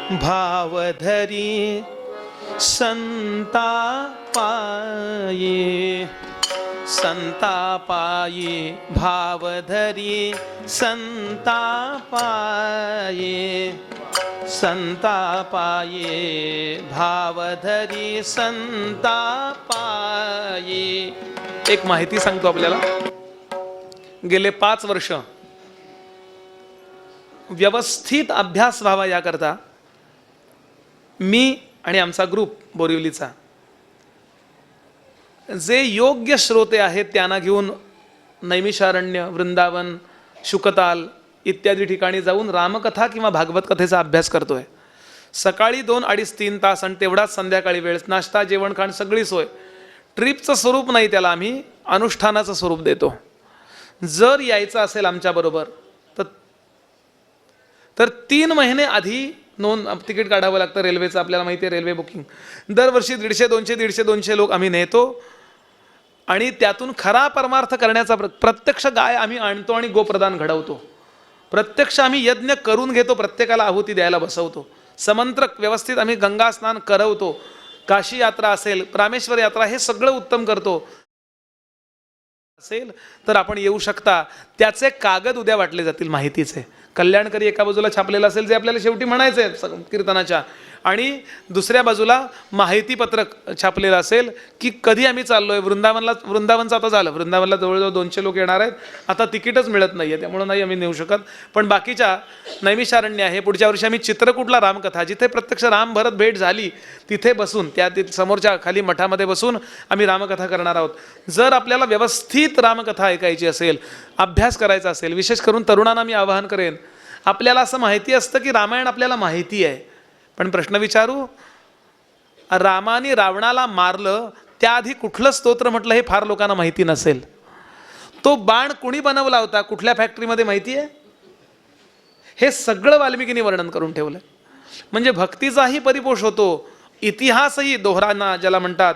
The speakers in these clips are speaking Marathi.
भावधरी संतापाये, संतापाये भावधरी संतापाये, संतापाये भावधरी संतापाये. एक माहिती सांगतो आपल्याला. गेले 5 वर्ष व्यवस्थित अभ्यास व्हावा याकरता मी आणि आमचा ग्रुप बोरिवलीचा जे योग्य श्रोते आहेत त्यांना घेऊन नैमिषारण्य, वृंदावन, शुकताल इत्यादी ठिकाणी जाऊन रामकथा किंवा भागवत कथेचा अभ्यास करतोय. सकाळी 2, 2.5, 3 तास आणि तेवढाच संध्याकाळी वेळ, नाश्ता, जेवण, खाण सगळी सोय. ट्रिपचं स्वरूप नाही, त्याला आम्ही अनुष्ठानाचं स्वरूप देतो. जर यायचं असेल आमच्याबरोबर तर 3 महिने आधी तिकीट काढावं लागतं रेल्वेचं. आपल्याला माहिती आहे रेल्वे बुकिंग. दरवर्षी 150, 200 लोक आम्ही नेतो आणि त्यातून खरा परमार्थ करण्याचा प्रत्यक्ष गाय आम्ही आणतो आणि गोप्रदान घडवतो. प्रत्यक्ष आम्ही यज्ञ करून घेतो, प्रत्येकाला आहुती द्यायला बसवतो. समंत्रक व्यवस्थित आम्ही गंगा स्नान करवतो. काशी यात्रा असेल, रामेश्वर यात्रा, हे सगळं उत्तम करतो. असेल तर आपण येऊ शकता. त्याचे कागद उद्या वाटले जातील माहितीचे. कल्याणकरी एका बाजूला छापलेलं असेल जे आपल्याला शेवटी म्हणायचं आहे कीर्तनाच्या, आणि दुसऱ्या बाजूला माहिती पत्रक छापलेलं असेल की कधी आम्ही चाललोय वृंदावनला. वृंदावनचं आता झालं, वृंदावनला जवळजवळ 200 लोक येणार आहेत. आता तिकीटच मिळत नाही आहे, त्यामुळे नाही आम्ही नेऊ शकत. पण बाकीच्या नैमिषारण्य आहे. पुढच्या वर्षी आम्ही चित्रकूटला रामकथा, जिथे प्रत्यक्ष राम भरत भेट झाली तिथे बसून, त्या समोरच्या खाली मठामध्ये बसून आम्ही रामकथा करणार आहोत. जर आपल्याला व्यवस्थित रामकथा ऐकायची असेल, अभ्यास करायचा असेल, विशेष करून तरुणांना मी आवाहन करेन, आपल्याला असं माहिती असतं की रामायण आपल्याला माहिती आहे, पण प्रश्न विचारू, रामाने रावणाला मारलं त्याआधी कुठलं स्तोत्र म्हटलं हे फार लोकांना माहिती नसेल. तो बाण कुणी बनवला होता, कुठल्या फॅक्टरीमध्ये माहिती आहे? हे सगळं वाल्मिकीने वर्णन करून ठेवलं. म्हणजे भक्तीचाही परिपोष होतो, इतिहासही दोहराना ज्याला म्हणतात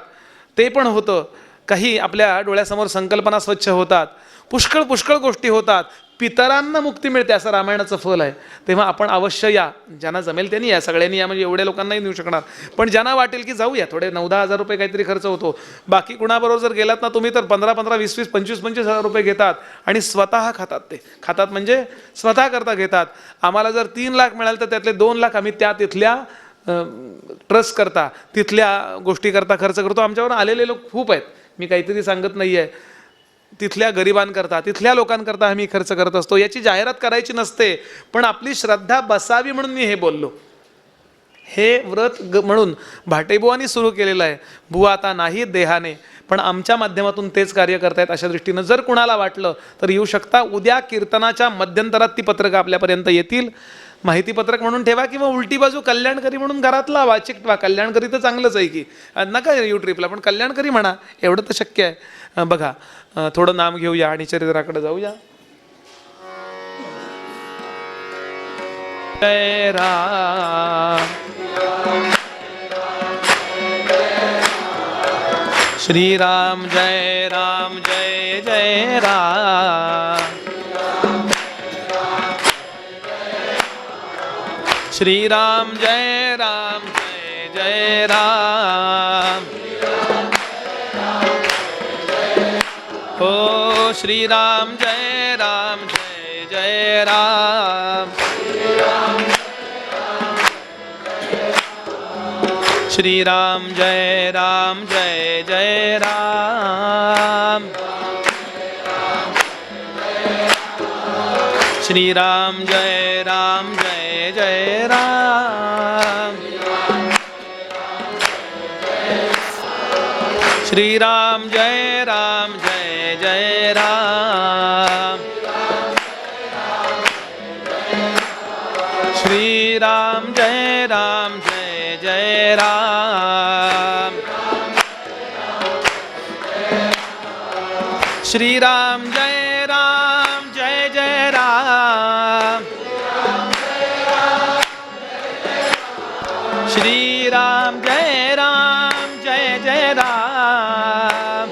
ते पण होतं. काही आपल्या डोळ्यासमोर संकल्पना स्वच्छ होतात, पुष्कळ पुष्कळ गोष्टी होतात. पितरांना मुक्ती मिळते असं रामायणाचं फल आहे. तेव्हा आपण अवश्य या, ज्यांना जमेल त्यांनी या. सगळ्यांनी या म्हणजे एवढ्या लोकांनाही नेऊ शकणार, पण ज्यांना वाटेल की जाऊया, थोडे 9-10 हजार रुपये काहीतरी खर्च होतो. बाकी कुणाबरोबर जर गेलात ना तुम्ही तर 15-15, 20-20, 25-25 हजार रुपये घेतात आणि स्वतः खातात. ते खातात म्हणजे स्वतः करता घेतात. आम्हाला जर 3 लाख मिळाले तर त्यातले 2 लाख आम्ही त्या तिथल्या ट्रस्ट करता, तिथल्या गोष्टी करता खर्च करतो. आमच्यावर आलेले लोक खूप आहेत, मी काहीतरी सांगत नाही आहे. तिथल्या गरिबांकरता, तिथल्या लोकांकरता आम्ही खर्च करत असतो. याची जाहिरात करायची नसते, पण आपली श्रद्धा बसावी म्हणून मी हे बोललो. हे व्रत म्हणून भाटेबुवांनी सुरू केलेलं आहे. बुवा आता नाही देहाने, पण आमच्या माध्यमातून तेच कार्य करतायत. अशा दृष्टीनं जर कुणाला वाटलं तर येऊ शकता. उद्या कीर्तनाच्या मध्यंतरात ती पत्रकं आपल्यापर्यंत येतील. माहिती पत्रक म्हणून ठेवा किंवा उलटी बाजू कल्याणकरी म्हणून घरात लावा, चिकटवा. कल्याणकरी तर चांगलंच आहे की, नका येऊ ट्रिपला, पण कल्याणकरी म्हणा, एवढं तर शक्य आहे. बघा, थोडं नाम घेऊया आणि चरित्राकडे जाऊया. जय राम श्रीराम, जय राम, जय जय राम. श्रीराम जय राम, जय जय राम. हो श्रीराम जय राम, जय जय राम. श्रीराम जय राम, जय जय राम. श्रीराम जय राम, जय जय राम. श्रीराम जय राम, जय जय राम. श्रीराम जय राम, जय जय राम. श्रीराम जय राम, जय जय राम. श्रीराम जय राम, जय जय राम.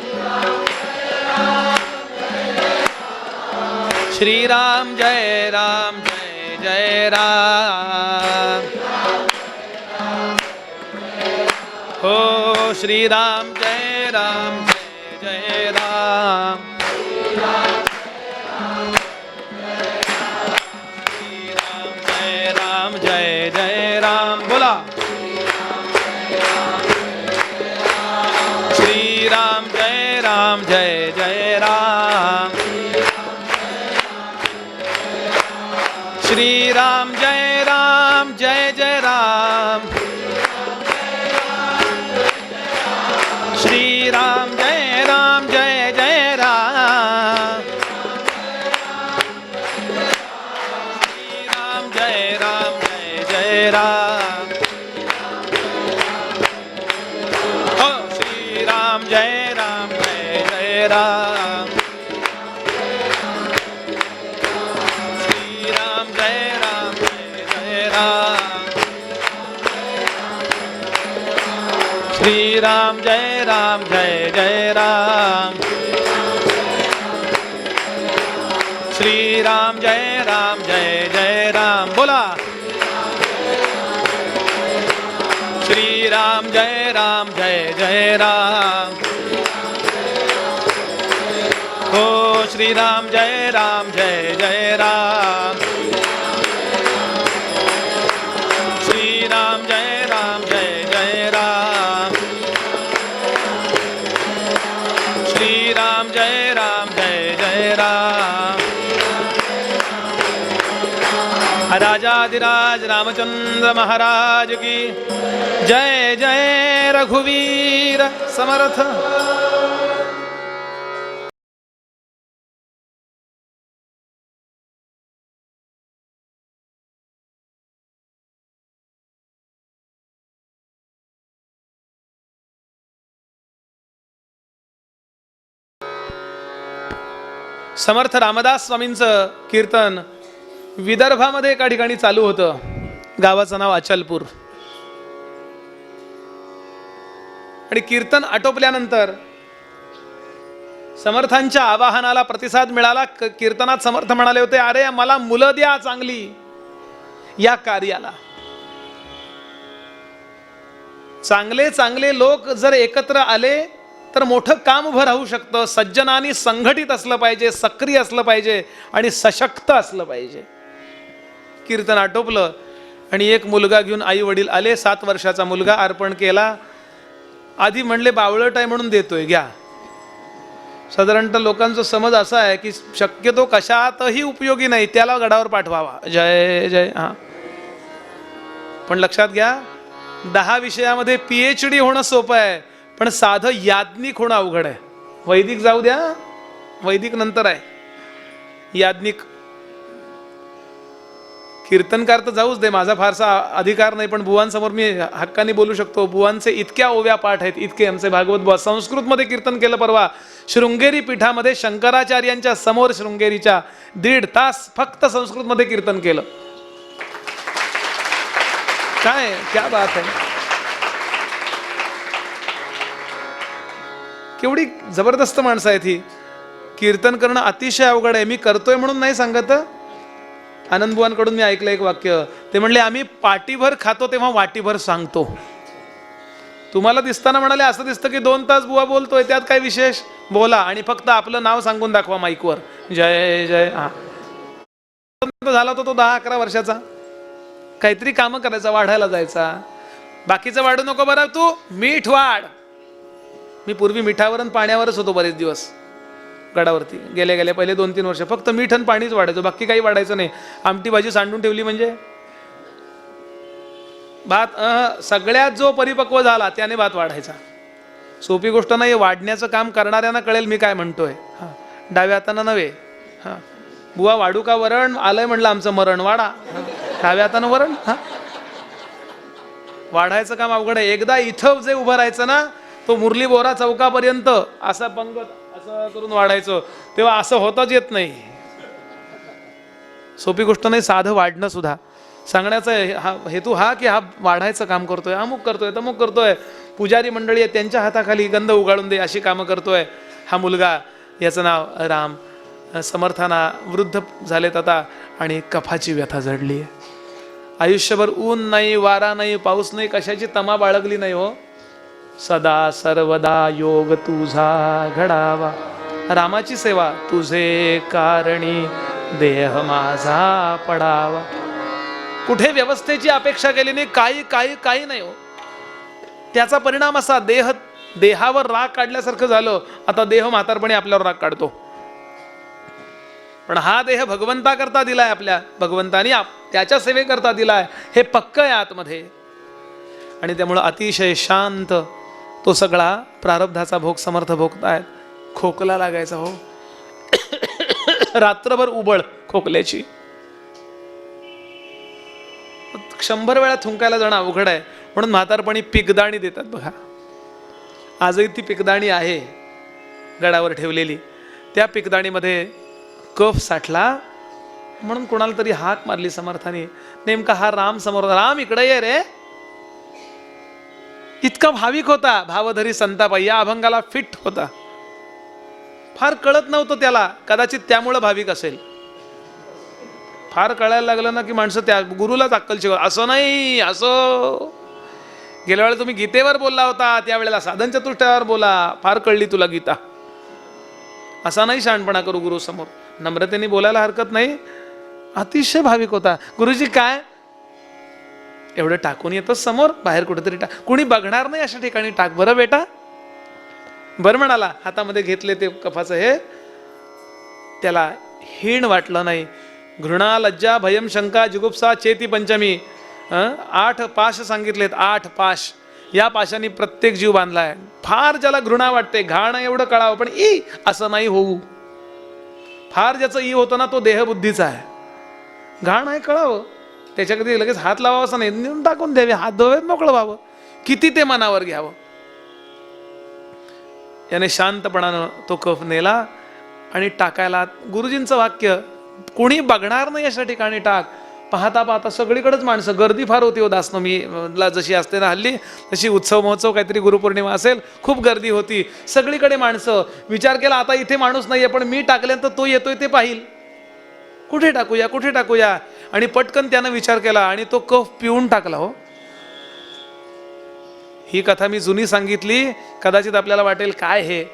श्रीराम जय राम, जय जय राम. श्रीराम जय राम जय जय राम. श्रीराम जय राम जय जय राम. बोला श्रीराम जय राम जय जय राम. श्रीराम जय राम जय जय राम. श्रीराम जय राम जय जय राम. श्रीराम जय राम जय जय राम. हो श्रीराम जय राम जय जय राम. श्रीराम जय राम जय जय राम. श्रीराम जय राम जय जय राम. श्रीराम जय राम जय जय राम. बोला श्रीराम जय राम जय जय राम. हो श्रीराम जय राम जय जय राम. श्रीराम जय राम जय जय राम. श्रीराम जय राम जय जय राम. राजाधिराज रामचंद्र महाराज की जय. जय रघुवीर समर्थ. समर्थ रामदास स्वामींचं कीर्तन विदर्भामध्ये एका ठिकाणी चालू होतं. गावाचं नाव अचलपूर. आणि कीर्तन आटोपल्यानंतर समर्थांच्या आवाहनाला प्रतिसाद मिळाला. कीर्तनात समर्थ म्हणाले होते, अरे मला मुलं द्या चांगली या कार्याला. चांगले चांगले लोक जर एकत्र आले तर मोठं काम उभं राहू शकतं. सज्जनांनी संघटित असलं पाहिजे, सक्रिय असलं पाहिजे आणि सशक्त असलं पाहिजे. कीर्तन आटोपलं आणि एक मुलगा घेऊन आई वडील आले. 7 वर्षाचा मुलगा अर्पण केला. आधी म्हणले बावळट आहे म्हणून देतोय, घ्या. साधारणतः लोकांचा समज असा आहे की शक्यतो कशातही उपयोगी नाही त्याला गडावर पाठवावा. जय जय. हा पण लक्षात घ्या, 10 विषयामध्ये PhD होणं सोपं आहे, पण साधं याज्ञिक होणं अवघड आहे. वैदिक जाऊ द्या, वैदिक नंतर आहे. याज्ञिक कीर्तनकार तर जाऊच दे, माझा फारसा अधिकार नाही, पण बुवांसमोर मी हक्काने बोलू शकतो. बुवांचे इतक्या ओव्या पाठ आहेत, इतके आमचे भागवत बुवा. संस्कृतमध्ये कीर्तन केलं परवा शृंगेरी पीठामध्ये शंकराचार्यांच्या समोर. शृंगेरीच्या 1.5 तास फक्त संस्कृतमध्ये कीर्तन केलं. काय क्या बात आहे. केवढी जबरदस्त माणसं आहेत ही. कीर्तन करणं अतिशय अवघड आहे. मी करतोय म्हणून नाही सांगत. आनंद बुवांकडून मी ऐकलं एक वाक्य. ते म्हणले, आम्ही पाटीभर खातो तेव्हा वाटीभर सांगतो. तुम्हाला दिसताना म्हणाले असं दिसतं की 2 तास बुवा बोलतोय, त्यात काय विशेष. बोला आणि फक्त आपलं नाव सांगून दाखवा माईकवर. जय जय. हा झाला तो 10-11 वर्षाचा. काहीतरी कामं करायचा, वाढायला जायचा. बाकीचं वाढू नको बरं, तू मीठ वाढ. मी पूर्वी मिठावर आणि पाण्यावरच होतो बरेच दिवस. गडावरती गेले पहिले 2-3 वर्ष फक्त मीठ आणि पाणीच वाढायचो, बाकी काही वाढायचं नाही. आमटी भाजी सांडून ठेवली म्हणजे भात. सगळ्यात जो परिपक्व झाला त्याने भात वाढायचा. सोपी गोष्ट नाही. वाढण्याचं काम करणाऱ्यांना कळेल मी काय म्हणतोय. डाव्या हातानं नव्हे. बुवा वाढू का वरण, आलंय म्हणलं आमचं मरण, वाढा. डाव्या हातानं वरण. वाढायचं काम अवघड आहे. एकदा इथं जे उभं राहायचं ना, तो मुरली बोरा चौकापर्यंत असा पंगत असं करून वाढायचं, तेव्हा असं होताच येत नाही. सोपी गोष्ट नाही साधं वाढणं सुद्धा. सांगण्याचा हेतू हा की हा वाढायचं काम करतोय, अमुक करतोय, तमुक करतोय. पुजारी मंडळी आहे त्यांच्या हाताखाली गंध उगाळून दे अशी कामं करतोय. हा मुलगा, याचं नाव राम, समर्थाना वृद्ध झालेत आता आणि कफाची व्यथा जडली आहे. आयुष्यभर ऊन नाही, वारा नाही, पाऊस नाही, कशाची तमा बाळगली नाही हो. सदा सर्वदा योग तुझा घडावा. रामाची सेवा तुझे कारणी देह माझा पडावा. कुठे व्यवस्थेची अपेक्षा केली नाही, काही नाही हो. त्याचा परिणाम असा, देहावर राग काढल्यासारखं झालं. आता देह म्हातारपणी आपल्यावर राग काढतो, पण हा देह भगवंता करता दिलाय, आपल्या भगवंतानी त्याच्या सेवेकरता दिलाय, हे पक्क आहे आतमध्ये. आणि त्यामुळं अतिशय शांत तो सगळा प्रारब्धाचा भोग समर्थ भोगतायत. खोकला लागायचा हो, रात्रभर उबळ खोकल्याची, 100 वेळा थुंकायला जाणं अवघड आहे. म्हणून म्हातारपणी पिकदाणी देतात बघा. आजही ती पिकदाणी आहे गडावर ठेवलेली. त्या पिकदाणीमध्ये कफ साठला म्हणून कोणाला तरी हाक मारली समर्थाने. नेमका हा राम समोर, राम इकडे ये रे. इतका भाविक होता, भावधरी संतापाई, या अभंगाला फिट होता. फार कळत नव्हतं त्याला, कदाचित त्यामुळं भाविक असेल. फार कळायला लागलं ना की माणसं त्या गुरुलाच अक्कल शिकवत. असं नाही, असं गेल्या वेळेला तुम्ही गीतेवर बोलला होता, त्यावेळेला साधन चतुष्टयावर बोला, फार कळली तुला गीता. असा नाही शहाणपणा करू गुरु समोर, नम्रतेने बोलायला हरकत नाही. अतिशय भाविक होता. गुरुजी काय एवढं टाकून येतं समोर, बाहेर कुठेतरी टाक, कुणी बघणार नाही अशा ठिकाणी टाक बरं बेटा. बरं म्हणाला. हातामध्ये घेतले ते कफाचं हे, त्याला हीण वाटलं नाही. घृणा लज्जा भयम शंका जुगुप्सा चेती पंचमी, 8 पाश सांगितलेत. 8 पाश, या पाशांनी प्रत्येक जीव बांधलाय. फार ज्याला घृणा वाटते, घाण एवढं कळावं, पण ई असं नाही होऊ. फार ज्याचं ई होतं ना तो देहबुद्धीचा आहे. घाण आहे कळावं, त्याच्या कधी लगेच हात लावावं असं नाही, नेऊन टाकून द्यावे, हात धुवेत मोकळं व्हावं. किती ते मनावर घ्यावं. याने शांतपणानं तो कफ नेला आणि टाकायला. गुरुजींचं वाक्य, कुणी बघणार नाही अशा ठिकाणी टाक. पाहता पाहता सगळीकडेच माणसं, गर्दी फार होती हो दासनवमीला जशी असते ना हल्ली, तशी उत्सव महोत्सव काहीतरी गुरुपौर्णिमा असेल, खूप गर्दी होती, सगळीकडे माणसं. विचार केला आता इथे माणूस नाहीये, पण मी टाकल्यानंतर तो येतोय ते पाहिल, कुठे टाकूया कुठे टाकूया. आणि पटकन त्यानं विचार केला आणि तो कफ पिऊन टाकला हो. ही कथा मी जुनी सांगितली, कदाचित आपल्याला वाटेल काय हे.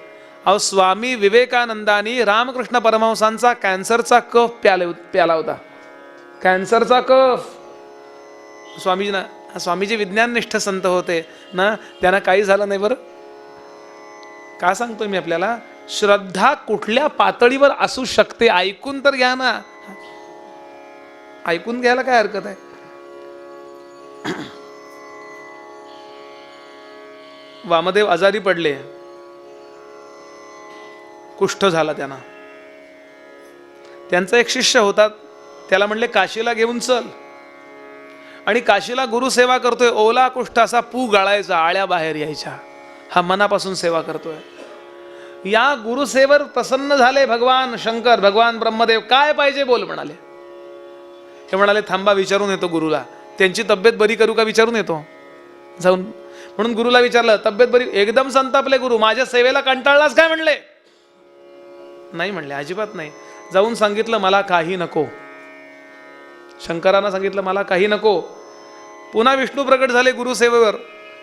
अहो, स्वामी विवेकानंदांनी रामकृष्ण परमहंसांचा कॅन्सरचा कफ प्याला होता. कॅन्सरचा कफ. स्वामीजी विज्ञाननिष्ठ संत होते ना, त्यांना काही झालं नाही. बरं का सांगतोय मी आपल्याला, श्रद्धा कुठल्या पातळीवर असू शकते ऐकून तर घ्या ना. ऐकून घ्यायला काय हरकत आहे. वामदेव आजारी पडले, कुष्ठ झाला त्यांना. त्यांचा एक शिष्य होता, त्याला म्हणले काशीला घेऊन चल. आणि काशीला गुरु सेवा करतोय, ओला कुष्ठ असा पू गाळायचा, आळ्या बाहेर यायच्या. हा मनापासून सेवा करतोय. या गुरुसेवर प्रसन्न झाले भगवान शंकर, भगवान ब्रह्मदेव. काय पाहिजे बोल म्हणाले. हे म्हणाले थांबा विचारून येतो गुरुला, त्यांची तब्येत बरी करू का विचारून येतो जाऊन. म्हणून गुरुला विचारलं, तब्येत बरी. एकदम संतापले गुरु, माझ्या सेवेला कंटाळलास काय म्हणले. नाही म्हणले, अजिबात नाही. जाऊन सांगितलं मला काही नको. शंकरांना सांगितलं मला काही नको. पुन्हा विष्णू प्रकट झाले गुरुसेवेवर.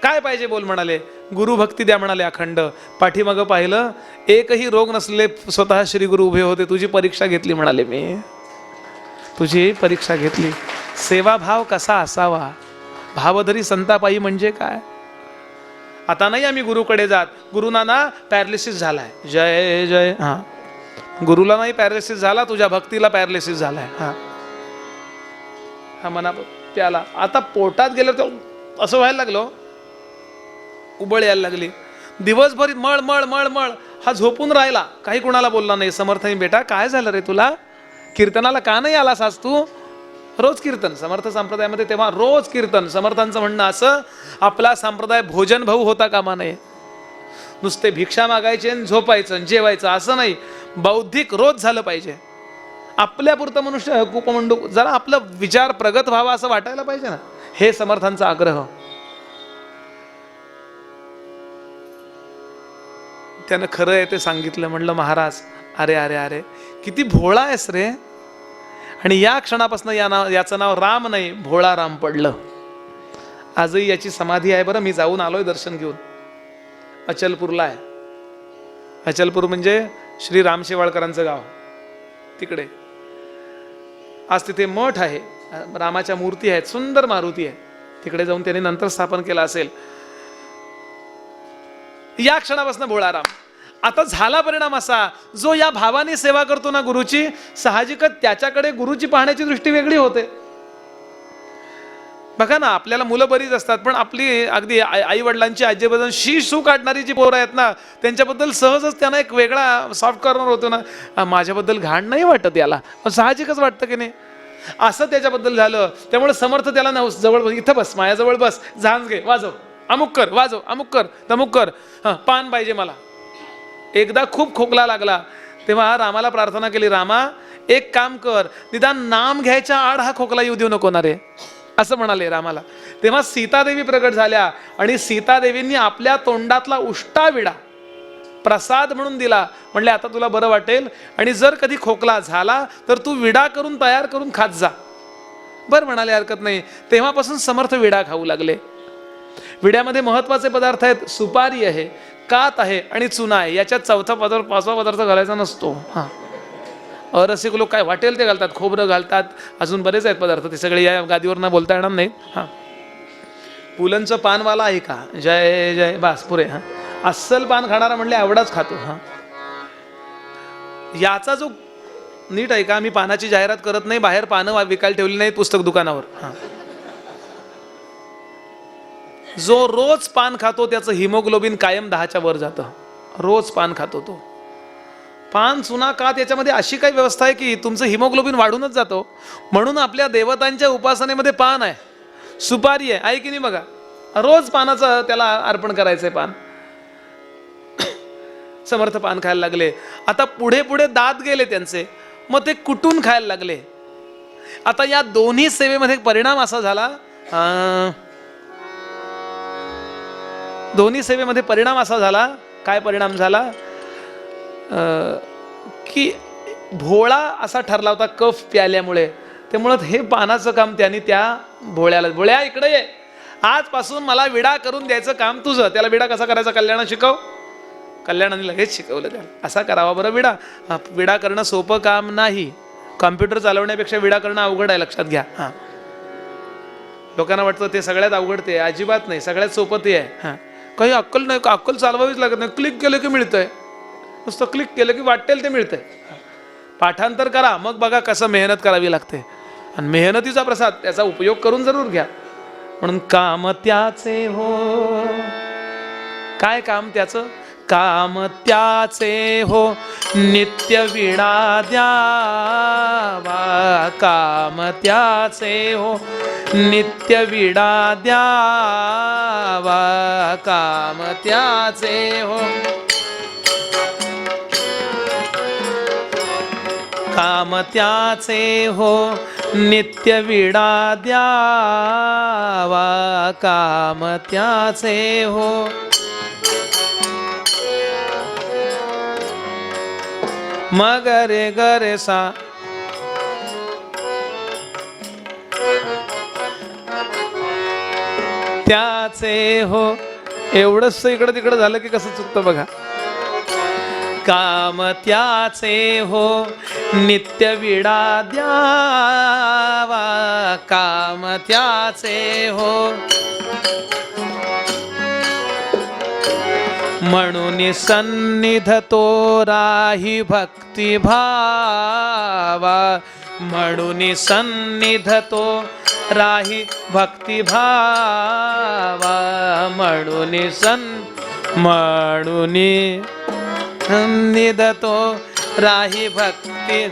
काय पाहिजे बोल म्हणाले. गुरुभक्ती द्या म्हणाले अखंड. पाठीमागं पाहिलं, एकही रोग नसले स्वतः श्री गुरु उभे होते. तुझी परीक्षा घेतली म्हणाले मी, तुझी परीक्षा घेतली. सेवाभाव कसा असावा, भावधरी संतापायी म्हणजे काय. आता नाही आम्ही गुरुकडे जात, गुरुना ना पॅरालिसिस झालाय, जय जय. हा, गुरुला नाही पॅरालिसिस झाला, तुझ्या भक्तीला पॅरालिसिस झालाय. हा हा मना त्याला आता पोटात गेलं तर असं व्हायला लागलो, उबळ यायला लागली. दिवसभर मळ मळ मळ मळ. हा झोपून राहिला, काही कुणाला बोलला नाही. समर्थाने बेटा काय झालं रे तुला, कीर्तनाला का नाही आलास आज तू. रोज कीर्तन समर्थ संप्रदायामध्ये, तेव्हा रोज कीर्तन. समर्थांचं म्हणणं असं, आपला संप्रदाय भोजन भाऊ होता कामा नये. नुसते भिक्षा मागायचे, झोपायचं, जेवायचं असं नाही. बौद्धिक रोज झालं पाहिजे. आपल्यापुरतं मनुष्य कुपमंडू, जरा आपलं विचार प्रगत व्हावा असं वाटायला पाहिजे ना. हे समर्थांचा आग्रह. त्यानं खरं आहे ते सांगितलं. म्हणलं महाराज, अरे अरे अरे किती भोळा आहेस रे. आणि या क्षणापासून याचं नाव राम नाही, भोळा राम पडलं. आजही याची समाधी आहे. बरं मी जाऊन आलोय दर्शन घेऊन. अचलपूरला आहे. अचलपूर म्हणजे श्री राम शेवाळकरांचं गाव, तिकडे. आज तिथे मठ आहे, रामाच्या मूर्ती आहेत, सुंदर मारुती आहे. तिकडे जाऊन त्याने नंतर स्थापन केला असेल. या क्षणापासून भोळा राम. आता झाला परिणाम असा, जो या भावाने सेवा करतो ना गुरुची, साहजिकच त्याच्याकडे गुरुची पाहण्याची दृष्टी वेगळी होते. बघा ना, आपल्याला मुलं बरीच असतात, पण आपली अगदी आई वडिलांची आजीबद्दल शी काढणारी जी पोरं आहेत ना, त्यांच्याबद्दल सहजच त्यांना एक वेगळा सॉफ्ट कॉर्नर होतो ना. माझ्याबद्दल घाण नाही वाटत याला, साहजिकच वाटतं की नाही. असं त्याच्याबद्दल झालं. त्यामुळे समर्थ त्याला ना जवळ, इथं बस, माझ्याजवळ बस, झांज घे, वाजव, अमुक कर, वाजव, अमुक कर, तमुक कर, पान पाहिजे मला. एकदा खूप खोकला लागला, तेव्हा रामाला प्रार्थना केली, रामा एक काम कर, निदान नाम घ्यायच्या आड हा खोकला येऊ देऊ नको ना रे, असं म्हणाले रामाला. तेव्हा सीतादेवी प्रगट झाल्या आणि सीतादेवींनी आपल्या तोंडातला उष्टा विडा प्रसाद म्हणून दिला. म्हणले आता तुला बरं वाटेल, आणि जर कधी खोकला झाला तर तू विडा करून तयार करून खात जा. बरं म्हणाले, हरकत नाही. तेव्हापासून समर्थ विडा खाऊ लागले. विड्यामध्ये महत्वाचे पदार्थ आहेत, सुपारी आहे, कात आहे आणि चुना आहे. याच्यात चौथा पदार्थ, पाचवा पदार्थ घालायचा नसतो. अरसिक लोक काय वाटेल ते घालतात, खोबरं घालतात, अजून बरेच आहेत पदार्थ, ते सगळे या गादीवर ना बोलता येणार नाही. पुलंचं पानवाला आहे का, जय जय, बास पुरे. अस्सल पान खाणारा म्हणले एवढाच खातो. याचा जो नीट आहे का, मी पानाची जाहिरात करत नाही, बाहेर पानं विकायला ठेवली नाही पुस्तक दुकानावर. जो रोज पान खातो त्याचं हिमोग्लोबिन कायम 10च्या वर जातं. रोज पान खातो तो. पान, चुना, कात याच्यामध्ये अशी काही व्यवस्था आहे की तुमचं हिमोग्लोबिन वाढूनच जातो. म्हणून आपल्या देवतांच्या उपासनेमध्ये पान आहे, सुपारी आहे की नाही. बघा, रोज पानाचं त्याला अर्पण करायचंय पान. समर्थ पान खायला लागले. आता पुढे पुढे दात गेले त्यांचे, मग ते कुटून खायला लागले. आता या दोन्ही सेवेमध्ये परिणाम असा झाला, दोन्ही सेवेमध्ये परिणाम असा झाला. काय परिणाम झाला की भोळा असा ठरला होता कफ प्याल्यामुळे. त्यामुळं हे पानाचं काम त्यांनी त्या भोळ्याला, भोळ्या इकडे ये, आजपासून मला विडा करून द्यायचं काम तुझं. त्याला विडा कसा करायचा कल्याणा शिकव. कल्याणाने लगेच शिकवलं त्याला, असा करावा बरं विडा. विडा करणं सोपं काम नाही. कॉम्प्युटर चालवण्यापेक्षा विडा करणं अवघड आहे, लक्षात घ्या. लोकांना वाटतं ते सगळ्यात अवघड, ते अजिबात नाही, सगळ्यात सोपं ते आहे. काही अक्कल नाही, अक्कल चालवावीच लागत नाही. क्लिक केलं की मिळतंय, नुसतं क्लिक केलं की वाटेल ते मिळतंय. पाठांतर करा, मग बघा कसं मेहनत करावी लागते. आणि मेहनतीचा प्रसाद त्याचा उपयोग करून जरूर घ्या. म्हणून काम त्याचे हो. काय काम त्याचं? काम त्याचे हो, नित्य विडा द्यावा. काम त्याचे हो, नित्य विडा द्यावा. काम त्याचे हो, काम त्याचे हो, नित्य विडा द्यावा. काम त्याचे हो. मग रे ग सा, त्याचे हो. एवढंच इकडं तिकडं झालं की कसं चुकतं बघा. काम त्याचे हो, नित्य विडा द्यावा. काम त्याचे हो, म्हणून सन्निध तो राही भक्ती भावा. म्हणून सन्निध तो राही भक्ती भावा. म्हणून म्हणून सन्निध तो राही भक्ती.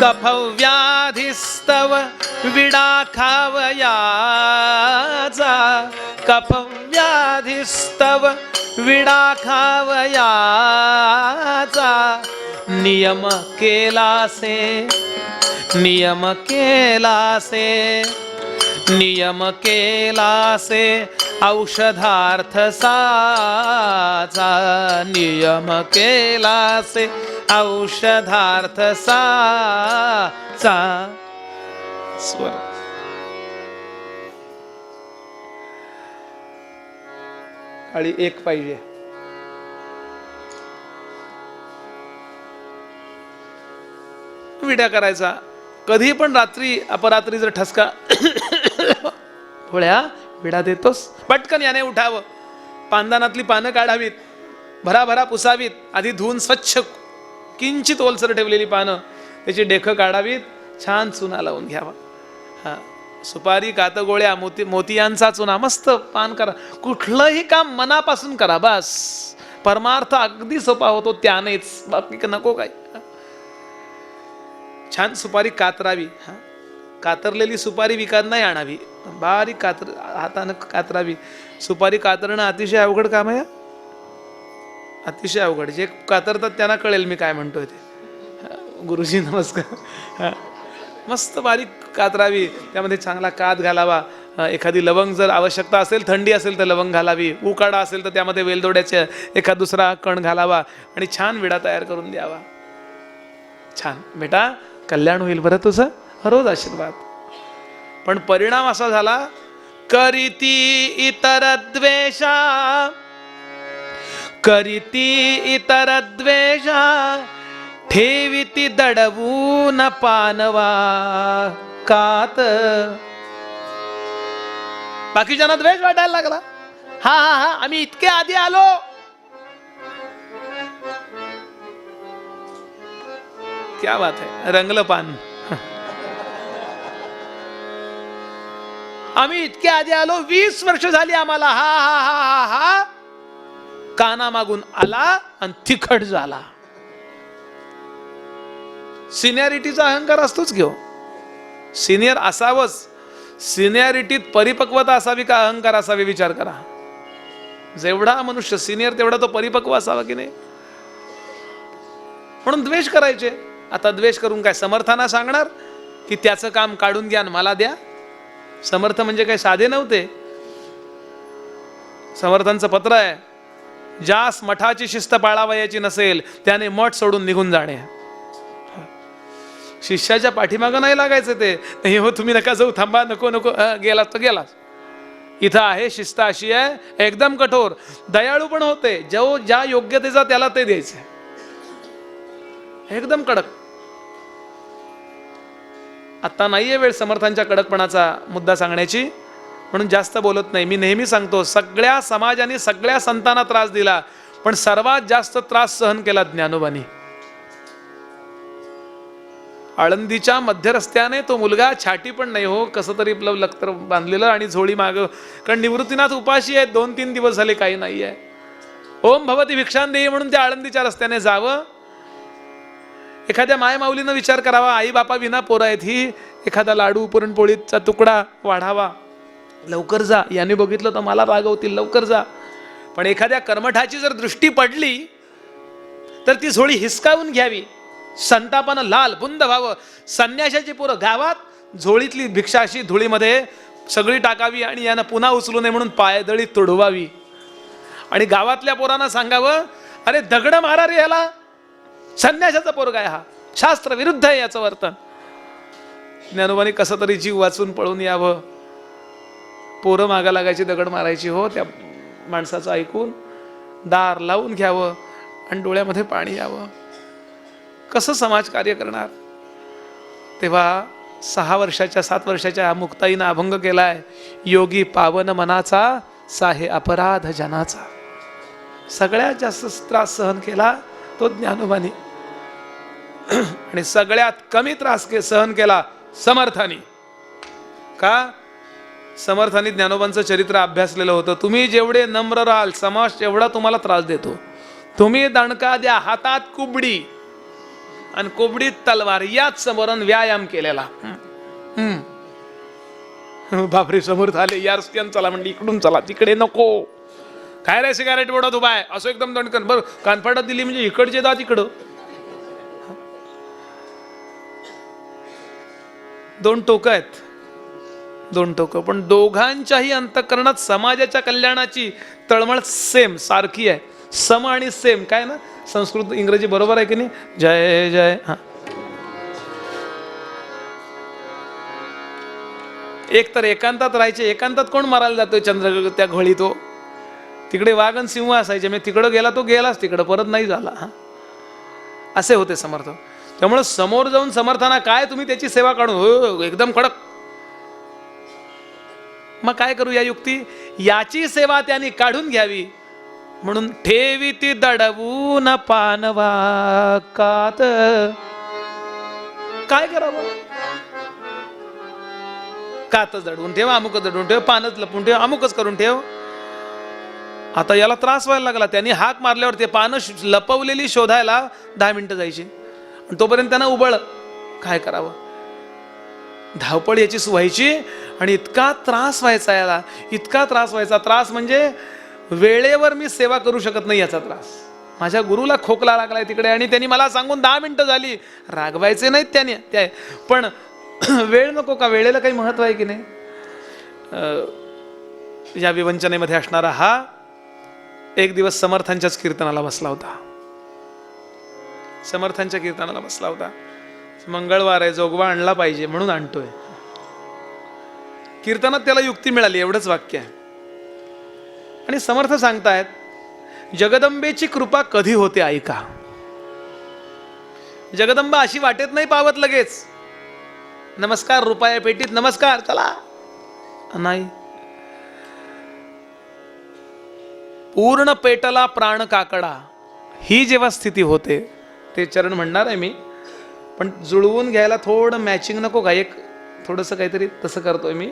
कफव्याधिस्तव विडा खावयाचा. कफव्याधिस्तव विडा खावयाचा. नियम केलासे, नियम केलासे, नियम केलासे औषधार्थ साचा. नियम केलासे औषधार्थ साचा. स्वर आणि एक पाहिजे. विड्या करायचा. कधी पण रात्री अपरात्री जर ठसका थोड्या विडा देतोस, पटकन याने उठावं. पानदानातली पानं काढावीत, भराभरा पुसावीत, आधी धुवून स्वच्छ किंचित ओलसर ठेवलेली पानं त्याची डेखं काढावीत, छान चुना लावून घ्यावा. हा, सुपारी, कातगोळ्या, मोतियांचा चुना, मस्त पान करा. कुठलंही काम मनापासून करा, बस. परमार्थ अगदी सोपा होतो त्यानेच, बाकी नको काय. छान सुपारी कातरावी. हा, कातरलेली सुपारी विकत नाही आणावी, बारीक हातानं कातरावी. सुपारी कातरणं अतिशय अवघड काम आहे, अतिशय अवघड. जे कातरतात त्यांना कळेल मी काय म्हणतोय ते. गुरुजी नमस्कार. मस्त बारीक कातरावी, त्यामध्ये चांगला कात घालावा. एखादी लवंग जर आवश्यकता असेल, थंडी असेल तर लवंग घालावी, उकाडा असेल तर त्यामध्ये वेलदोड्याचे एखाद दुसरा कण घालावा आणि छान विडा तयार करून द्यावा. छान बेटा, कल्याण होईल बरं तुझं, रोज आशीर्वाद. पण परिणाम असा झाला, करीती इतर द्वेषा, करीती इतर द्वेषा, ठेविती दडवून पानवा कात. बाकीच्यांना द्वेष वाटायला लागला. हा हा हा, आम्ही इतके आधी आलो, क्या बात है, रंगलं पान. आम्ही इतके आधी आलो, 20 वर्ष झाली आम्हाला. हा हा हा हा हा, काना मागून आला आणि तिखट झाला. सिनियरिटीचा अहंकार असतोच घेऊ, सिनियर असावंच. सिनियरिटीत परिपक्वता असावी का अहंकार असावी, विचार करा. जेवढा मनुष्य सिनियर तेवढा तो परिपक्व असावा की नाही. म्हणून द्वेष करायचे. आता द्वेष करून काय समर्थांना सांगणार की त्याचं काम काढून घ्या मला द्या. समर्थ म्हणजे काय साधे नव्हते. समर्थांचं पत्र आहे, ज्यास मठाची शिस्त पाळावयाची नसेल त्याने मठ सोडून निघून जाणे. शिष्याच्या पाठीमागं नाही लागायचं ते. नाही हो तुम्ही नका जाऊ, थांबा, नको नको, गेला तर गेलाच. इथं आहे शिस्त, अशी आहे एकदम कठोर. दयाळू पण होते, जो ज्या योग्यतेचा त्याला ते द्यायचं, एकदम कडक. आता नाहीये वेळ समर्थांच्या कडकपणाचा मुद्दा सांगण्याची, म्हणून जास्त बोलत नाही. मी नेहमी सांगतो, सगळ्या समाजाने सगळ्या संतांना त्रास दिला, पण सर्वात जास्त त्रास सहन केला ज्ञानोबांनी. आळंदीच्या मध्य रस्त्याने तो मुलगा छाटी पण नाही हो, कसं तरी लखतर बांधलेलं आणि झोळी माग. कारण निवृत्तीनाथ उपाशी आहे, 2-3 दिवस झाले काही नाही आहे. ओम भवती भिक्षांदेही म्हणून त्या आळंदीच्या रस्त्याने जावं. एखाद्या मायमाऊलीनं विचार करावा, आई बापा विना पोरं आहेत ही, एखादा लाडू पुरणपोळीचा तुकडा वाढावा, लवकर जा. याने बघितलं तर मला रागवतील, लवकर जा. पण एखाद्या कर्मठाची जर दृष्टी पडली तर ती झोळी हिसकावून घ्यावी, संतापानं लाल बुंद व्हावं. संन्याशाची पोरं गावात, झोळीतली भिक्षा अशी धुळीमध्ये सगळी टाकावी आणि यानं पुन्हा उचलू नये म्हणून पायदळी तुडवावी. आणि गावातल्या पोरांना सांगावं, अरे दगड मारा रे याला, संन्याशाचा पोरगा आहे हा, शास्त्र विरुद्ध आहे याचं वर्तन. ज्ञानोबांनी कसं तरी जीव वाचून पळून यावं. पोरं मागा लागायची, दगड मारायची हो. त्या माणसाचं ऐकून दार लावून घ्यावं आणि डोळ्यामध्ये पाणी यावं. कसं समाज कार्य करणार. तेव्हा 6 वर्षाच्या 7 वर्षाच्या मुक्ताईनं अभंग केलाय, योगी पावन मनाचा साहे अपराध जनाचा. सगळ्यात जास्त त्रास सहन केला तो ज्ञानोबानी, आणि सगळ्यात कमी त्रास सहन केला समर्थानी. का? समर्थानी ज्ञानोबांचं चरित्र अभ्यासलेलं होतं. तुम्ही जेवढे नम्र राहाल समाज तेवढा तुम्हाला त्रास देतो. तुम्ही दणका द्या, हातात कुबडी आणि कोबडीत तलवार, याच समोरून व्यायाम केलेला. बापरे, समर्थ आले, यार चला म्हणली, इकडून चला, तिकडे नको. काय रे सिगारेट बोडत उभा आहे, असं एकदम दणकन. बरं कानफाटात दिली म्हणजे इकडचे दात इकडं. 2 टोकं आहेत, 2 टोकं, पण दोघांच्याही अंतःकरणात समाजाच्या कल्याणाची तळमळ सेम, सारखी आहे. सम आणि सेम, काय ना, संस्कृत इंग्रजी बरोबर आहे की नाही. जय जय. हा, एक तर एकांतात राहायचे. एकांतात कोण मारायला जातोय चंद्र त्या घोळीत हो. तिकडे वाघ आणि सिंह असायचे, मी तिकडं गेला तो गेलाच तिकडं, परत नाही झाला. असे होते समर्थ. त्यामुळे समोर जाऊन समर्थांना काय तुम्ही त्याची सेवा काढून हो एकदम कडक, मग काय करू या युक्ती, याची सेवा त्यांनी काढून घ्यावी म्हणून ठेवी ती दडवून पानवा कात. काय करावं, कातच दडवून ठेव, अमुकच दडवून ठेव, पानच लपवून ठेव, अमुकच करून ठेव. आता याला त्रास व्हायला लागला. त्यांनी हाक मारल्यावर ते पानं लपवलेली शोधायला 10 मिनिटं जायची आणि तोपर्यंत त्यांना उबळ. काय करावं, धावपळ याची व्हायची आणि इतका त्रास व्हायचा याला, इतका त्रास व्हायचा. त्रास म्हणजे वेळेवर मी सेवा करू शकत नाही याचा त्रास. माझ्या गुरुला खोकला लागलाय तिकडे आणि त्यांनी मला सांगून 10 मिनिटं झाली. रागवायचे नाहीत त्याने, पण वेळ नको का, वेळेला काही महत्व आहे की नाही. या विवंचनेमध्ये असणारा हा एक दिवस समर्थांच्याच कीर्तनाला बसला होता. समर्थांच्या कीर्तनाला बसला होता. मंगळवार आहे, जोगवा आणला पाहिजे म्हणून आणतोय. कीर्तनात त्याला युक्ती मिळाली, एवढंच वाक्य आहे. आणि समर्थ सांगतायत, जगदंबेची कृपा कधी होते ऐका. जगदंबा अशी वाटेत नाही पावत लगेच, नमस्कार रुपया पेटीत नमस्कार चला नाही. पूर्ण पेटला प्राण काकडा, ही जेव्हा स्थिती होते, ते चरण म्हणणार आहे मी, पण जुळवून घ्यायला थोडं मॅचिंग नको का, एक थोडंसं काहीतरी तसं करतोय मी.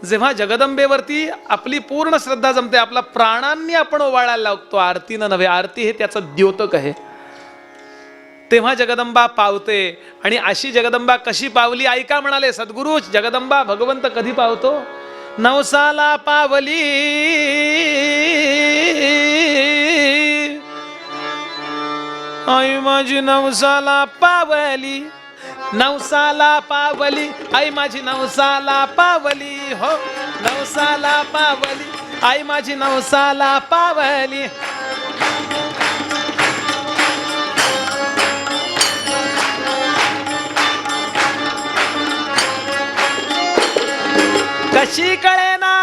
जेव्हा जगदंबेवरती आपली पूर्ण श्रद्धा जमते, आपला प्राणांनी आपण ओवाळायला लागतो, आरतीनं नव्हे, आरती हे त्याचं द्योतक आहे, तेव्हा जगदंबा पावते. आणि अशी जगदंबा कशी पावली ऐका म्हणाले सद्गुरु. जगदंबा भगवंत कधी पावतो, नवसाला पावली, आई माझी नवसाला पावली, नवसाला पावली, आई माझी नवसाला पावली, हो नवसाला पावली, आई माझी नवसाला पावली. कशी कळेना,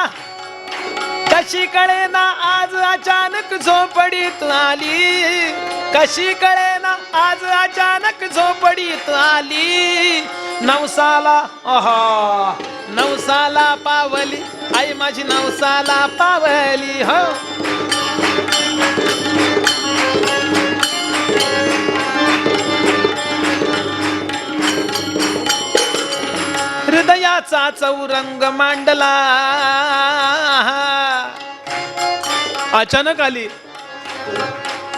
कशी कळेना आज अचानक झोपडीत आली, कशी कळेना आज अचानक झोपडीत आली. नवसाला ओहो नवसाला पावली, आई माझी नवसाला पावली, हो हृदयाचा चौरंग मांडला. अचानक आली,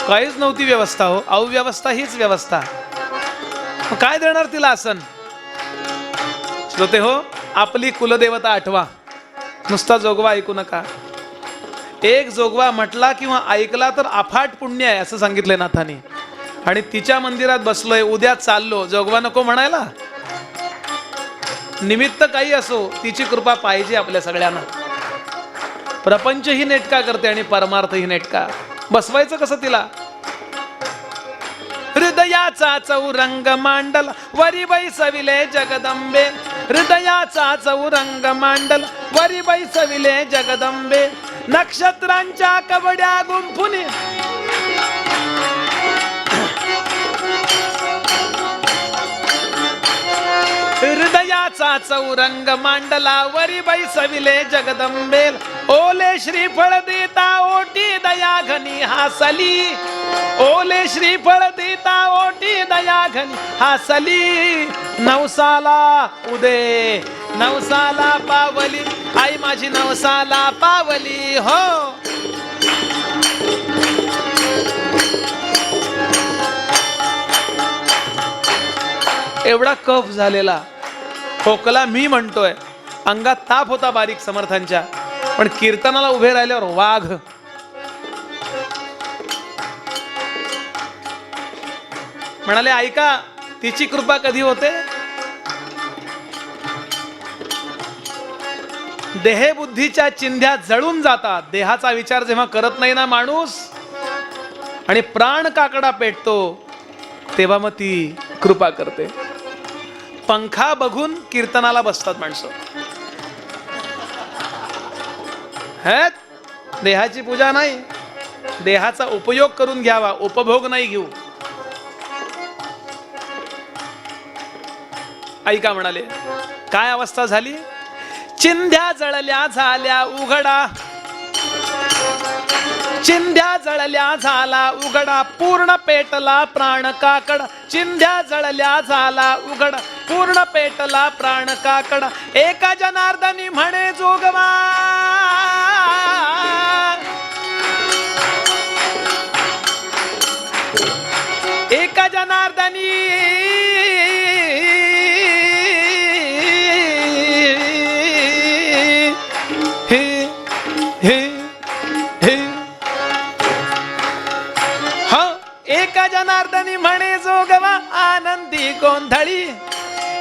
काहीच नव्हती व्यवस्था, हो अव्यवस्था हीच व्यवस्था. काय देणार तिला आसन. श्रोते हो, आपली कुलदेवता आठवा, नुसता जोगवा ऐकू नका. एक जोगवा म्हटला किंवा ऐकला तर अफाट पुण्य आहे असं सांगितलंय नाथानी. आणि तिच्या मंदिरात बसलोय, उद्या चाललो, जोगवा नको म्हणायला. निमित्त काही असो, तिची कृपा पाहिजे आपल्या सगळ्यांना. प्रपंच ही नेटका करते आणि परमार्थ ही नेटका. बसवायचं कसं तिला. हृदयाचा चौरंग मांडल वरी बैसविले जगदंबे, हृदयाचा चौरंग मांडल वरी बैसविले जगदंबे. नक्षत्रांच्या कवड्या गुंफुनी, हृदयाचा चौरंग मांडला वरी बैसविले जगदंबे. ओले श्रीफळ देता ओटी दया घनी हासली, ओले श्रीफळ देता ओटी दया घनी हासली. नवसाला उदे नवसाला पावली, आई माझी नवसाला पावली, हो एवढा कफ झालेला, खोकला मी म्हणतोय, अंगात ताप होता बारीक समर्थांच्या, पण कीर्तनाला उभे राहिल्यावर वाघ. म्हणाले ऐका, तिची कृपा कधी होते. देहबुद्धीच्या चिंध्या जळून जातात. देहाचा विचार जेव्हा करत नाही ना माणूस आणि प्राण काकडा पेटतो, तेव्हा मग ती कृपा करते. पंखा बघून कीर्तनाला बसतात माणसं. देहाची पूजा नाही, देहाचा उपयोग करून घ्यावा, उपभोग नाही घेऊ. ऐका म्हणाले, काय अवस्था झाली? चिंध्या जळल्या झाल्या उघडा, चिंध्या जळल्या झाला उघडा, पूर्ण पेटला प्राण काकडा. चिंध्या जळल्या झाला उघडा, पूर्ण पेटला प्राण काकडा. एका जनार्दनी म्हणे जोगवा, एका जनार्दनी एका जनार्दनी म्हणे जोगवा आनंदी गोंधळी.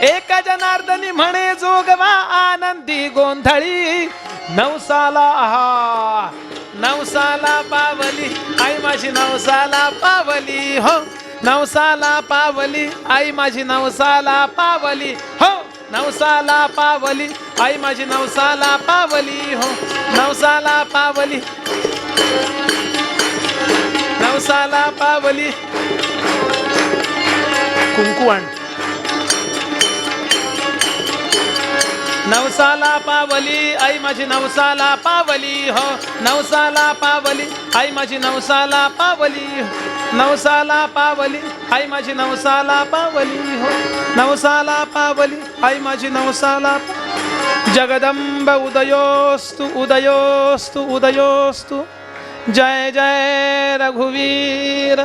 एका जनार्दनी म्हणे जोगवा आनंदी गोंधळी. नवसाला आहा, नवसाला पावली आई माझी, नवसाला पावली हो, नवसाला पावली आई माझी, नवसाला पावली हो, नवसाला पावली आई माझी, नवसाला पावली हो, नवसाला पावली, नवसाला पावली. कुंकुवाण. नवसाला पावली आई माझी, नवसाला पावली हो, नवसाला पावली आई माझी, नवसाला पावली, नवसाला पावली आई माझी, नवसाला पावली हो, नवसाला पावली आई माझी, नवसाला. जगदंब उदयोस्तु उदयोस्तु उदयोस्तु. जय जय रघुवीर.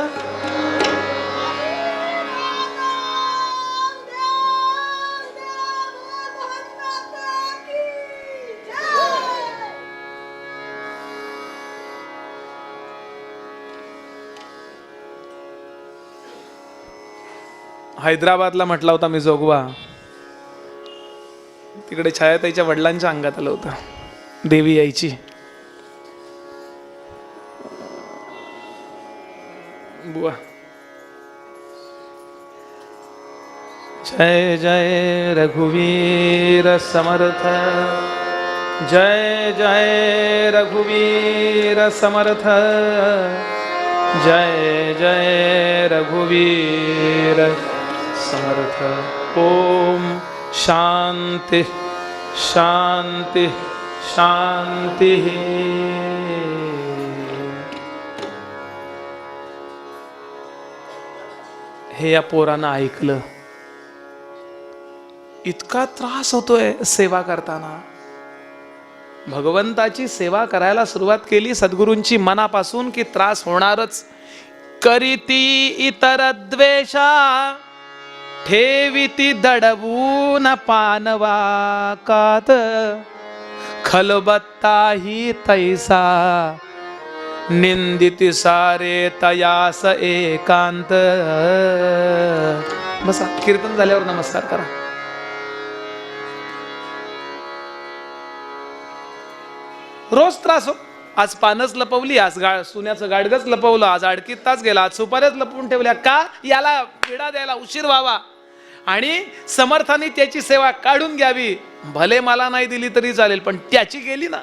हैदराबादला म्हटला होता मी जोगवा, तिकडे छायाताईच्या वडिलांच्या अंगात आलं होतं, देवी यायची. बुवा. जय जय रघुवीर समर्थ, जय जय रघुवीर समर्थ, जय जय रघुवीर समर्थ. ओम शांति शांति शांति. हे या पोरानं ऐकलं. इतका त्रास होतोय सेवा करताना. भगवंताची सेवा करायला सुरुवात केली सद्गुरूंची मनापासून की त्रास होणारच. करीती इतर द्वेषा, ठेविती दडवून पानवाकात, खलबत्ताही तैसा, निंदिती सारे तयास एकांत. बसा, कीर्तन झाल्यावर नमस्कार करा. रोज त्रास हो. आज पानच लपवली, आज सुन्याचं गाडगच लपवलं, आज अडकीत तास गेला, आज सुपाऱ्याच लपवून ठेवल्या. का? याला पिढा द्यायला उशीर व्हावा आणि समर्थाने त्याची सेवा काढून घ्यावी. भले मला नाही दिली तरी चालेल, पण त्याची गेली ना.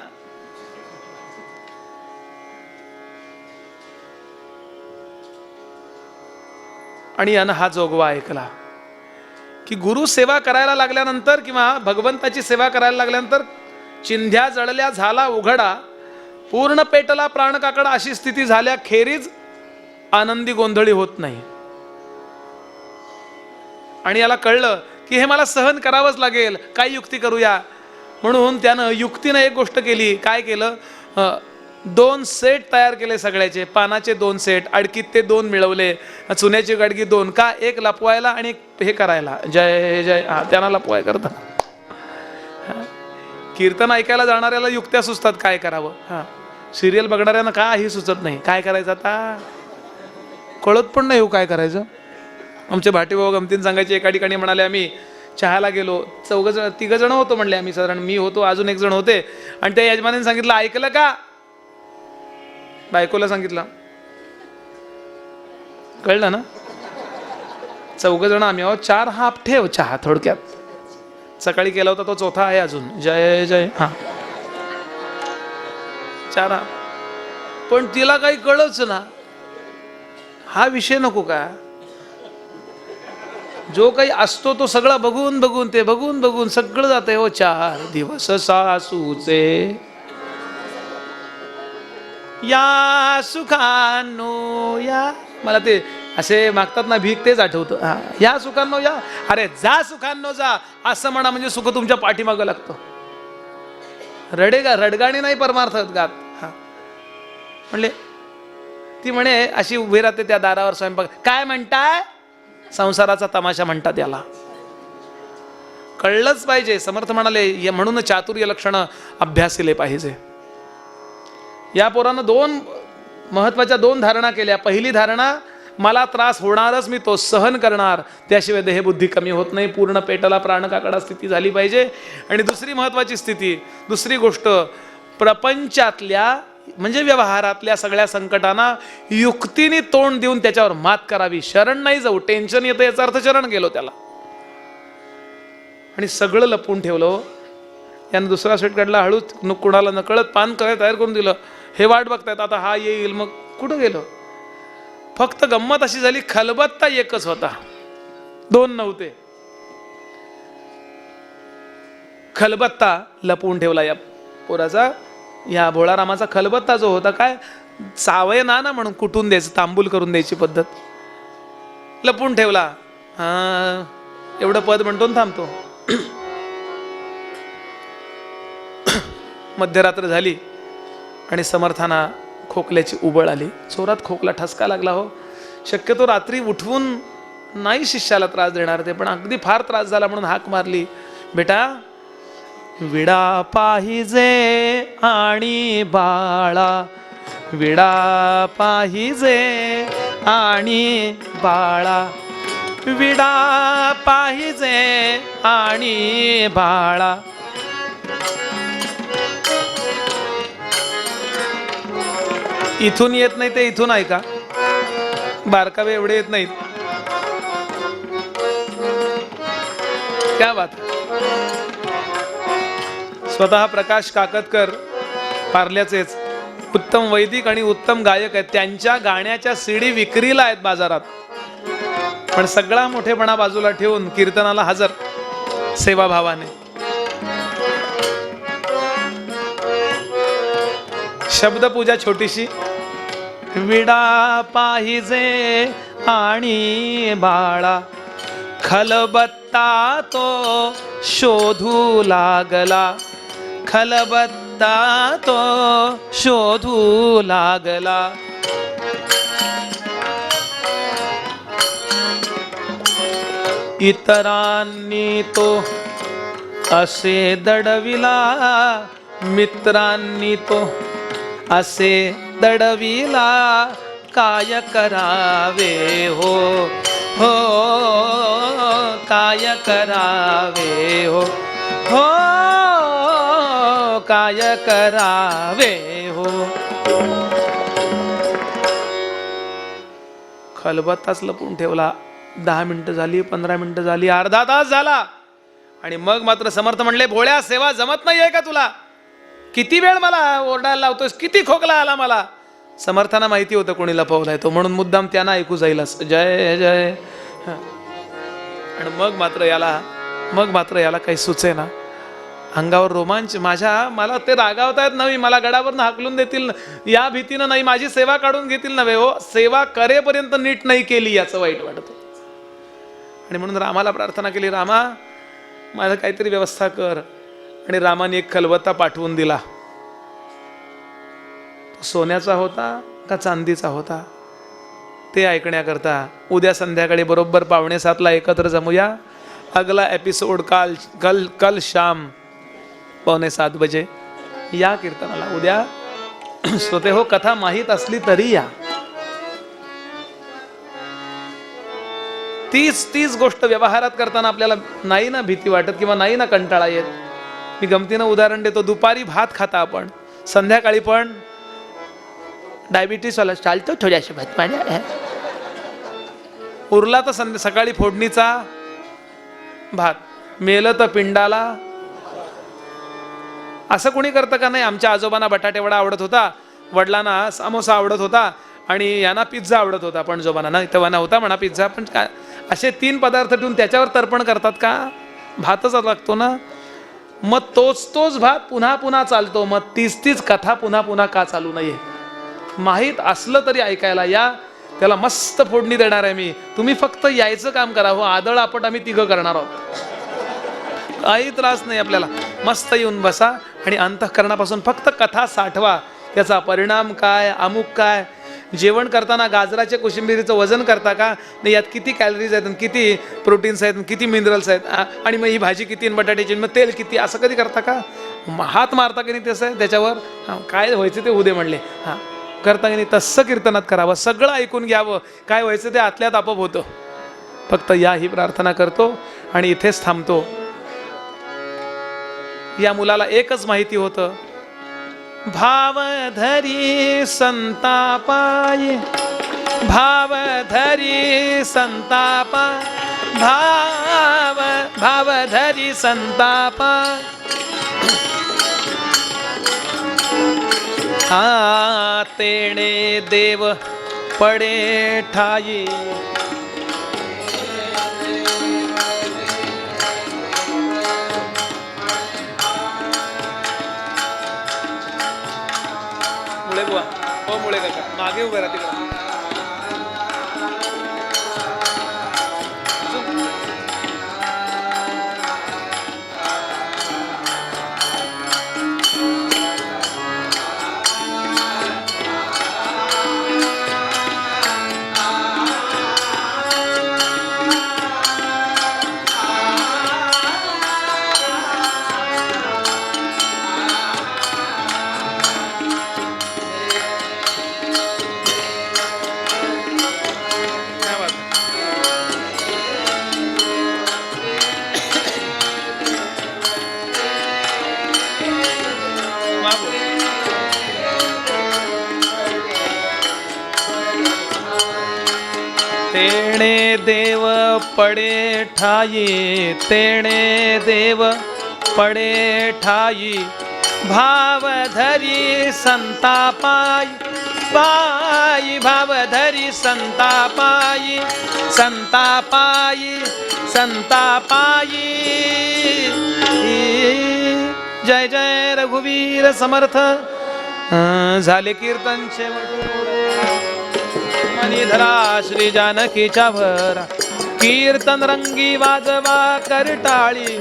आणि यानं हा जोगवा ऐकला की गुरु सेवा करायला लागल्यानंतर किंवा भगवंताची सेवा करायला लागल्यानंतर चिंध्या जळल्या झाला उघडा, पूर्ण पेटला प्राण काकडा अशी स्थिती झाल्या खेरीज आनंदी गोंधळी होत नाही. आणि याला कळलं की हे मला सहन करावंच लागेल, काय युक्ती करूया. म्हणून त्यानं युक्तीनं एक गोष्ट केली. काय केलं? 2 सेट तयार केले सगळ्याचे, पानाचे 2 सेट, अडकीत ते 2 मिळवले, चुन्याची गडगी 2. का? एक लपवायला आणि एक हे करायला. जय जय. हा, त्यांना लपवाय करता. कीर्तन ऐकायला जाणाऱ्याला युक्त्या सुचतात काय करावं. हा, सिरियल बघणाऱ्यांना काही सुचत नाही काय करायचं. आता कळत पण नाही हो काय करायचं. आमचे भाटीभाऊ गमतीन सांगायचे. एका ठिकाणी म्हणाले आम्ही चहाला गेलो, 3 जण होतो म्हणले आम्ही, साधारण मी होतो, अजून 1 जण होते. आणि त्या यजमानीने सांगितलं ऐकलं का? बायकोला सांगितलं, कळलं ना? 4 जण आम्ही आहोत, 4 हाफ ठेव चहा. थोडक्यात सकाळी केला होता तो 4था आहे अजून. जय जय. हा, 4 हाफ. पण तिला काही कळच ना. हा विषय नको का? जो काही असतो तो सगळा बघून बघून ते बघून बघून सगळं जाते. हो 4 दिवस सासूचे या सुखांनो या. मला ते असे मागतात ना भीक, तेच आठवतं. या सुखांनो या. अरे जा सुखांनो जा असं म्हणा, म्हणजे सुख तुमच्या पाठीमागं लागतं. रडगाणी नाही परमार्थात गात. म्हणले ती म्हणे अशी उभी राहते त्या दारावर स्वयंपाक. काय म्हणताय? संसाराचा तमाशा म्हणतात याला. कळलंच पाहिजे. समर्थ म्हणाले म्हणून चातुर्य लक्षण अभ्यासिले पाहिजे. या पोरानं 2 महत्वाच्या धारणा केल्या. पहिली धारणा, मला त्रास होणारच, मी तो सहन करणार, त्याशिवाय देहबुद्धी कमी होत नाही. पूर्ण पेटाला प्राणकाकडा स्थिती झाली पाहिजे. आणि दुसरी महत्वाची स्थिती, दुसरी गोष्ट, प्रपंचातल्या म्हणजे व्यवहारातल्या सगळ्या संकटांना युक्तीने तोंड देऊन त्याच्यावर मात करावी. शरण नाही जाऊ. टेन्शन येतं याचा अर्थ शरण गेलो त्याला. आणि सगळं लपवून ठेवलं. यानं दुसरा सेट काढला. हळूच कुणाला नकळत पान करायला तयार करून दिलं. हे वाट बघतायत आता हा येईल. मग कुठं गेलो? फक्त गंमत अशी झाली, खलबत्ता एकच होता, 2 नव्हते. खलबत्ता लपवून ठेवला या पोराचा. या भोळारामाचा खलबत्ता जो होता, काय सावय ना म्हणून कुटून द्यायचं, तांबूल करून द्यायची पद्धत, लपवून ठेवला. एवढं पद म्हणतो थांबतो. मध्यरात्र झाली आणि समर्थांना खोकल्याची उबळ आली. जोरात खोकला, ठसका लागला. हो, शक्यतो रात्री उठवून नाही शिष्याला त्रास देणार ते, पण अगदी फार त्रास झाला म्हणून हाक मारली. बेटा, विडा पाहिजे आणि बाळा, विडा पाहिजे आणि बाळा, विडा पाहिजे आणि बाळा. इथून येत नाही ते इथून ऐका. बारकावे एवढे येत नाहीत. क्या बात. स्वतः प्रकाश काकतकर पार्ल्याचेच उत्तम वैदिक आणि उत्तम गायक आहेत. त्यांच्या गाण्याच्या सीडी विक्रीला आहेत बाजारात. पण सगळा मोठेपणा बाजूला ठेवून कीर्तनाला हजर सेवाभावाने. शब्दपूजा छोटीशी. विडा पाहिजे आणि बाळा, खलबत्ता तो शोधू लागला, खलबत्ता तो शोधू लागला. इतरांनी तो असे दडविला, मित्रांनी तो असे दडविला, काय करावे हो, हो काय करावे हो, हो काय करावे हो. खलबत्ताच लपून ठेवला. 10 मिनिटं झाली, 15 मिनिटं झाली, अर्धा तास झाला. आणि मग मात्र समर्थ म्हणले, भोळ्या, सेवा जमत नाहीये का तुला? किती वेळ मला ओरडायला लावतोस? किती खोकला आला मला. समर्थांना माहिती होतं कोणी लपवलाय तो, म्हणून मुद्दाम त्यांना ऐकू जाईल जय जय. आणि मग मात्र याला काही सुचे ना. अंगावर रोमांच. मला ते रागावतायत नव्हे, मला गडावरनं हाकलून देतील या भीतीनं नाही, माझी सेवा काढून घेतील नव्हे. हो, सेवा करेपर्यंत नीट नाही केली याचं वाईट वाटत. आणि म्हणून रामाला प्रार्थना केली, रामा माझं काहीतरी व्यवस्था कर. आणि रामाने एक खलबत्ता पाठवून दिला. सोन्याचा होता का चांदीचा होता ते ऐकण्याकरता उद्या संध्याकाळी बरोबर 6:45 एकत्र जमूया. अगला एपिसोड कल शाम 6:45 बजे या कीर्तनाला. उद्या श्रोते हो, कथा माहीत असली तरी या. तीच गोष्ट व्यवहारात करताना आपल्याला नाही ना भीती वाटत किंवा नाही ना कंटाळा येत. मी गमतीनं उदाहरण देतो. दुपारी भात खाता आपण, संध्याकाळी पण डायबिटीस वाला चालतो थोड्याशा भात पाण्या उरला तर सकाळी फोडणीचा भात, मेलं तर पिंडाला. असं कोणी करतं का? नाही. आमच्या आजोबांना बटाटे वडा आवडत होता, वडिलांना समोसा आवडत होता आणि यांना पिझ्झा आवडत होता, पण जोबांना तेव्हा होता म्हणा पिझ्झा, पण काय असे 3 पदार्थ ठेवून त्याच्यावर तर्पण करतात का? भातच लागतो ना. मग तोच भात पुन्हा पुन्हा चालतो, मग तीच कथा पुन्हा पुन्हा का चालू नये? माहीत असलं तरी ऐकायला या, त्याला मस्त फोडणी देणार आहे मी, तुम्ही फक्त यायचं काम करा. हो, आदळ आपट आम्ही 3 करणार आहोत, काही त्रास नाही आपल्याला. मस्त येऊन बसा आणि अंतःकरणापासून फक्त कथा साठवा. त्याचा परिणाम काय, अमुक काय. जेवण करताना गाजराच्या कोशिंबिरीचं वजन करता का? नाही, यात किती कॅलरीज आहेत, किती प्रोटीन्स आहेत, किती मिनरल्स आहेत, आणि मग ही भाजी किती, बटाट्याची, मग तेल किती, असं कधी करता का? हात मारता की नाही तसं त्याच्यावर? काय व्हायचं ते उदे म्हणले. करता की नाही तसं कीर्तनात करावं, सगळं ऐकून घ्यावं, काय व्हायचं ते आतल्यात आपोआप होतं. फक्त या ही प्रार्थना करतो आणि इथेच थांबतो. या मुलाला एकच माहिती होतं, भाव धरी संतापाय, भाव धरी संतापा, भाव धरी संतापा. तेणे देव पडे ठाई, मुळे बुवा, हो मुळे काका मागे उभे राहते का? तेणे देव पडे ठाई, तेणे देव पडे ठाई, भाव धरी संतापाई, पायी भाव धरी संतापाई, संतापाई, संतापाई. जय जय रघुवीर समर्थ. झाले कीर्तन मनीधरा श्री जानकीच्या भरा, कीर्तन रंगी वाजवा करटाळी.